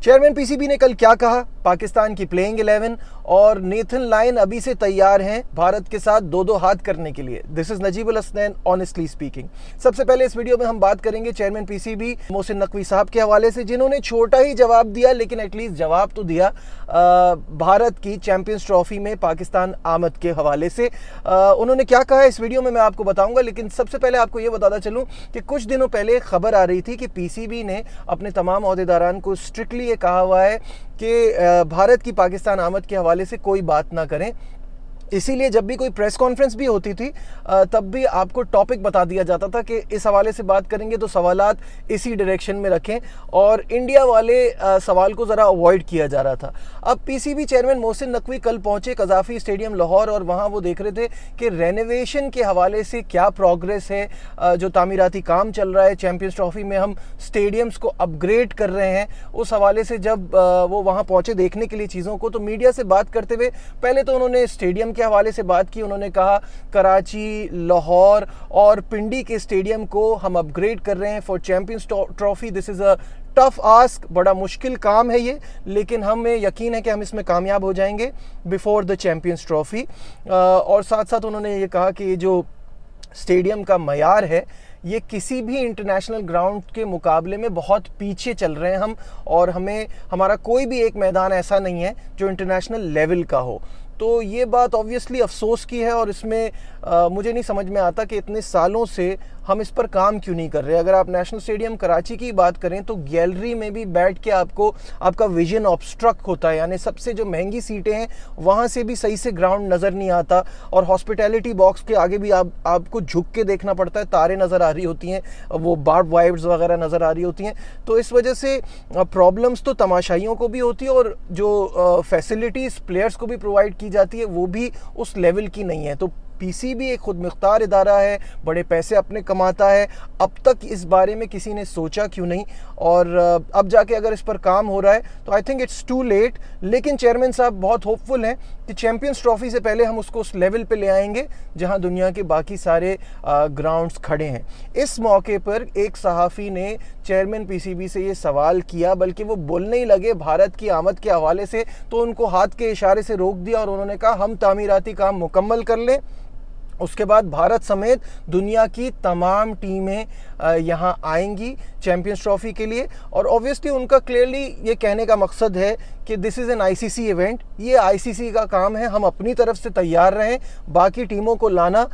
Chairman PCB ने कल क्या कहा, पाकिस्तान की प्लेइंग 11 और नेथन लायन अभी से तैयार हैं भारत के साथ दो दो हाथ करने के लिए। This is Najibul Hasnain honestly speaking. सबसे पहले इस वीडियो में हम बात करेंगे चेयरमैन पीसीबी मोहसिन नकवी साहब के हवाले से, जिन्होंने छोटा ही जवाब दिया लेकिन एटलीस्ट जवाब तो दिया भारत की चैंपियंस ट्रॉफी में पाकिस्तान आमद के हवाले से। उन्होंने क्या कहा इस वीडियो में मैं आपको बताऊंगा, लेकिन सबसे पहले आपको यह बताता चलूं कि कुछ दिनों पहले खबर आ रही थी कि पीसीबी ने अपने तमाम ओहदेदारान को स्ट्रिक्टली ये कहा हुआ है कि भारत की पाकिस्तान आमद के हवाले से कोई बात ना करें। इसीलिए जब भी कोई प्रेस कॉन्फ्रेंस भी होती थी तब भी आपको टॉपिक बता दिया जाता था कि इस हवाले से बात करेंगे तो सवालात इसी डायरेक्शन में रखें, और इंडिया वाले सवाल को ज़रा अवॉइड किया जा रहा था। अब पीसीबी चेयरमैन मोहसिन नकवी कल पहुंचे कज़ाफ़ी स्टेडियम लाहौर, और वहां वो देख रहे थे कि रेनोवेशन के हवाले से क्या प्रोग्रेस है, जो तामीराती काम चल रहा है। चैंपियंस ट्रॉफी में हम स्टेडियम्स को अपग्रेड कर रहे हैं। उस हवाले से जब वो वहाँ पहुँचे देखने के लिए चीज़ों को, तो मीडिया से बात करते हुए पहले तो उन्होंने स्टेडियम के हवाले से बात की। उन्होंने कहा कराची, लाहौर और पिंडी के स्टेडियम को हम अपग्रेड कर रहे हैं for champions trophy. This is a tough ask, बड़ा मुश्किल काम है ये, लेकिन हमें यकीन है कि हम इसमें कामयाब हो जाएंगे बिफोर द चैंपियंस ट्रॉफी। और साथ साथ उन्होंने ये कहा कि जो स्टेडियम का मयार है ये किसी भी इंटरनेशनल ग्राउंड के मुकाबले में बहुत पीछे चल रहे हैं हम, और हमारा कोई भी एक मैदान ऐसा नहीं है जो इंटरनेशनल लेवल का हो। तो ये बात ऑब्वियसली अफसोस की है, और इसमें मुझे नहीं समझ में आता कि इतने सालों से हम इस पर काम क्यों नहीं कर रहे। अगर आप नेशनल स्टेडियम कराची की बात करें तो गैलरी में भी बैठ के आपका विजन ऑब्स्ट्रक्ट होता है, यानी सबसे जो महंगी सीटें हैं वहाँ से भी सही से ग्राउंड नज़र नहीं आता, और हॉस्पिटैलिटी बॉक्स के आगे भी आपको झुक के देखना पड़ता है, तारें नज़र आ रही होती हैं, वो बार्ब वायर्स वगैरह नज़र आ रही होती हैं। तो इस वजह से प्रॉब्लम्स तो तमाशाइयों को भी होती है, और जो फैसिलिटीज़ प्लेयर्स को भी प्रोवाइड की जाती है वो भी उस लेवल की नहीं है। तो पीसीबी एक खुद मुख्तार इदारा है, बड़े पैसे अपने कमाता है, अब तक इस बारे में किसी ने सोचा क्यों नहीं, और अब जाके अगर इस पर काम हो रहा है तो I think it's too late. लेकिन चेयरमैन साहब बहुत होपफुल हैं कि चैंपियंस ट्रॉफी से पहले हम उसको उस लेवल पे ले आएंगे जहां दुनिया के बाकी सारे ग्राउंड्स खड़े हैं। इस मौके पर एक सहाफ़ी ने चेयरमैन पीसीबी से ये सवाल किया, बल्कि वो बोलने ही लगे भारत की आमद के हवाले से, तो उनको हाथ के इशारे से रोक दिया और उन्होंने कहा हम तामीराती काम मुकम्मल कर लें, उसके बाद भारत समेत दुनिया की तमाम टीमें यहाँ आएंगी चैंपियंस ट्रॉफी के लिए। और ऑब्वियसली उनका क्लियरली ये कहने का मकसद है कि this is an ICC event, ये आईसीसी का काम है, हम अपनी तरफ से तैयार रहें, बाकी टीमों को लाना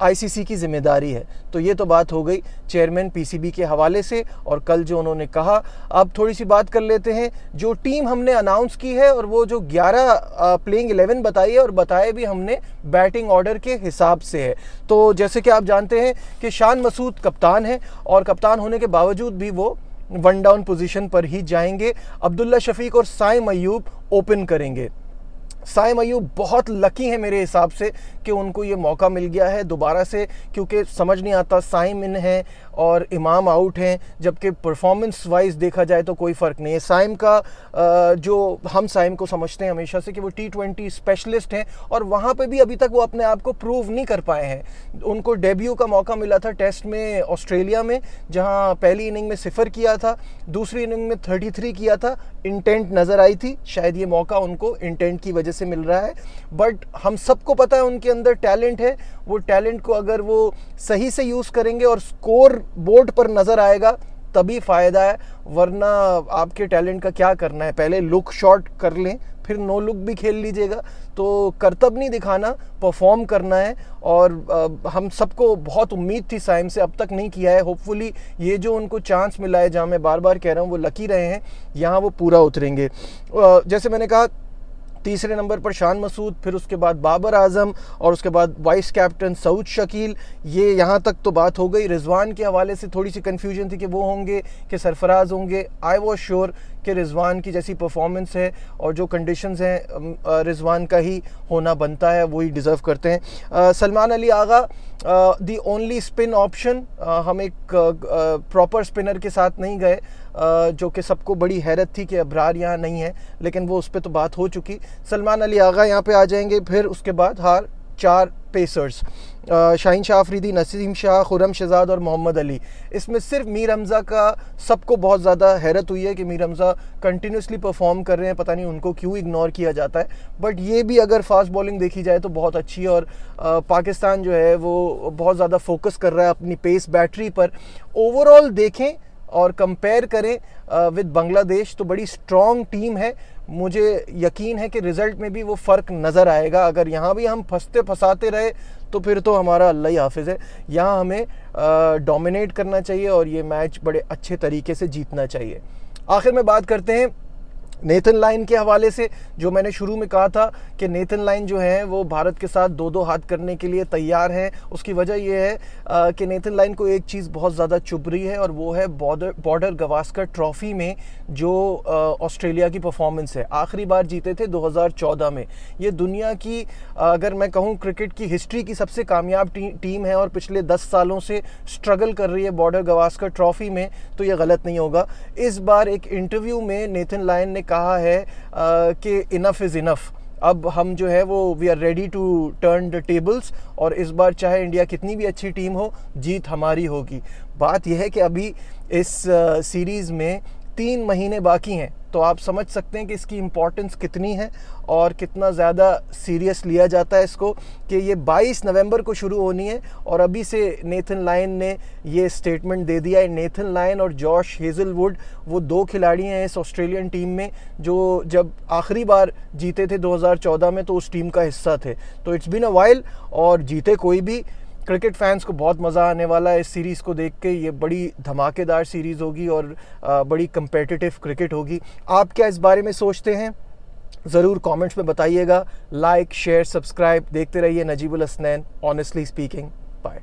आईसीसी की जिम्मेदारी है। तो ये तो बात हो गई चेयरमैन पीसीबी के हवाले से, और कल जो उन्होंने कहा। अब थोड़ी सी बात कर लेते हैं जो टीम हमने अनाउंस की है, और वो जो 11 प्लेइंग 11 बताई है, और बताए भी हमने बैटिंग ऑर्डर के हिसाब से है। तो जैसे कि आप जानते हैं कि शान मसूद कप्तान है, और कप्तान होने के बावजूद भी वो वन डाउन पोजीशन पर ही जाएंगे। अब्दुल्ला शफीक और साइम अयूब ओपन करेंगे। साइम अयूब बहुत लकी है मेरे हिसाब से कि उनको ये मौका मिल गया है दोबारा से, क्योंकि समझ नहीं आता साइम इन है और इमाम आउट हैं, जबकि परफॉर्मेंस वाइज देखा जाए तो कोई फ़र्क नहीं है। साइम का जो हम साइम को समझते हैं हमेशा से कि वो T20 स्पेशलिस्ट हैं, और वहाँ पे भी अभी तक वो अपने आप को प्रूव नहीं कर पाए हैं। उनको डेब्यू का मौका मिला था टेस्ट में ऑस्ट्रेलिया में, जहाँ पहली इनिंग में 0 किया था, दूसरी इनिंग में 33 किया था, इंटेंट नज़र आई थी। शायद ये मौका उनको इंटेंट की वजह से मिल रहा है, बट हम सबको पता है उनके अंदर टैलेंट है। वो टैलेंट को अगर वो सही से यूज़ करेंगे और स्कोर बोर्ड पर नज़र आएगा तभी फ़ायदा है, वरना आपके टैलेंट का क्या करना है। पहले लुक शॉट कर लें, फिर नो लुक भी खेल लीजिएगा। तो करतब नहीं दिखाना, परफॉर्म करना है, और हम सबको बहुत उम्मीद थी साइम से, अब तक नहीं किया है। होपफुली ये जो उनको चांस मिला है, जहाँ मैं बार बार कह रहा हूँ वो लकी रहे हैं, यहाँ वो पूरा उतरेंगे। जैसे मैंने कहा तीसरे नंबर पर शान मसूद, फिर उसके बाद बाबर आजम, और उसके बाद वाइस कैप्टन सऊद शकील। ये यहाँ तक तो बात हो गई। रिजवान के हवाले से थोड़ी सी कन्फ्यूजन थी कि वो होंगे कि सरफराज होंगे। आई वॉज श्योर कि रिजवान की जैसी परफॉर्मेंस है और जो कंडीशंस हैं रिजवान का ही होना बनता है, वही डिज़र्व करते हैं। Salman Ali Agha the only spin option, हम एक प्रॉपर स्पिनर के साथ नहीं गए, जो कि सबको बड़ी हैरत थी कि अबरार यहाँ नहीं है, लेकिन वो उस पर तो बात हो चुकी। सलमान अली आगा यहाँ पे आ जाएंगे, फिर उसके बाद 4 पेसर्स, शाहीन शाह अफरीदी, नसीम शाह, खुरम शहजाद और मोहम्मद अली। इसमें सिर्फ मीर हमज़ा का सबको बहुत ज़्यादा हैरत हुई है कि मीर हमज़ा कंटिन्यूसली परफॉर्म कर रहे हैं, पता नहीं उनको क्यों इग्नोर किया जाता है। बट ये भी अगर फास्ट बॉलिंग देखी जाए तो बहुत अच्छी है, और पाकिस्तान जो है वो बहुत ज़्यादा फोकस कर रहा है अपनी पेस बैटरी पर। ओवरऑल देखें और कंपेयर करें विद बांग्लादेश तो बड़ी स्ट्रॉन्ग टीम है। मुझे यकीन है कि रिज़ल्ट में भी वो फ़र्क नज़र आएगा। अगर यहाँ भी हम फंसाते रहे तो फिर तो हमारा अल्लाह ही हाफिज़ है। यहाँ हमें डोमिनेट करना चाहिए और ये मैच बड़े अच्छे तरीके से जीतना चाहिए। आखिर में बात करते हैं नेथन लाइन के हवाले से। जो मैंने शुरू में कहा था कि नेथन लाइन जो है वो भारत के साथ 2-2 हाथ करने के लिए तैयार हैं। उसकी वजह ये है कि नेथन लाइन को एक चीज़ बहुत ज़्यादा चुभ रही है, और वो है बॉर्डर गवास्कर ट्रॉफ़ी में जो ऑस्ट्रेलिया की परफॉर्मेंस है। आखिरी बार जीते थे 2014 में। ये दुनिया की अगर मैं कहूँ क्रिकेट की हिस्ट्री की सबसे कामयाब टीम है, और पिछले 10 सालों से स्ट्रगल कर रही है बॉर्डर गवास्कर ट्रॉफ़ी में, तो ये गलत नहीं होगा। इस बार एक इंटरव्यू में नेथन लाइन ने कहा है कि इनफ इज़ इनफ। अब हम जो है वो we are ready to turn the tables, और इस बार चाहे इंडिया कितनी भी अच्छी टीम हो, जीत हमारी होगी। बात यह है कि अभी इस सीरीज़ में 3 महीने बाकी हैं, तो आप समझ सकते हैं कि इसकी इम्पोर्टेंस कितनी है और कितना ज़्यादा सीरियस लिया जाता है इसको, कि ये 22 नवंबर को शुरू होनी है। और अभी से नेथन लाइन ने ये स्टेटमेंट दे दिया है। नेथन लाइन और जॉश हेज़लवुड वो 2 खिलाड़ी हैं इस ऑस्ट्रेलियन टीम में जो जब आखिरी बार जीते थे 2014 में तो उस टीम का हिस्सा थे। तो इट्स बीन अ वाइल, और जीते कोई भी, क्रिकेट फैंस को बहुत मज़ा आने वाला है इस सीरीज़ को देख के। ये बड़ी धमाकेदार सीरीज़ होगी और बड़ी कम्पेटिटिव क्रिकेट होगी। आप क्या इस बारे में सोचते हैं? ज़रूर कमेंट्स में बताइएगा। लाइक, शेयर, सब्सक्राइब देखते रहिए Najibul Hasnain honestly speaking. Bye.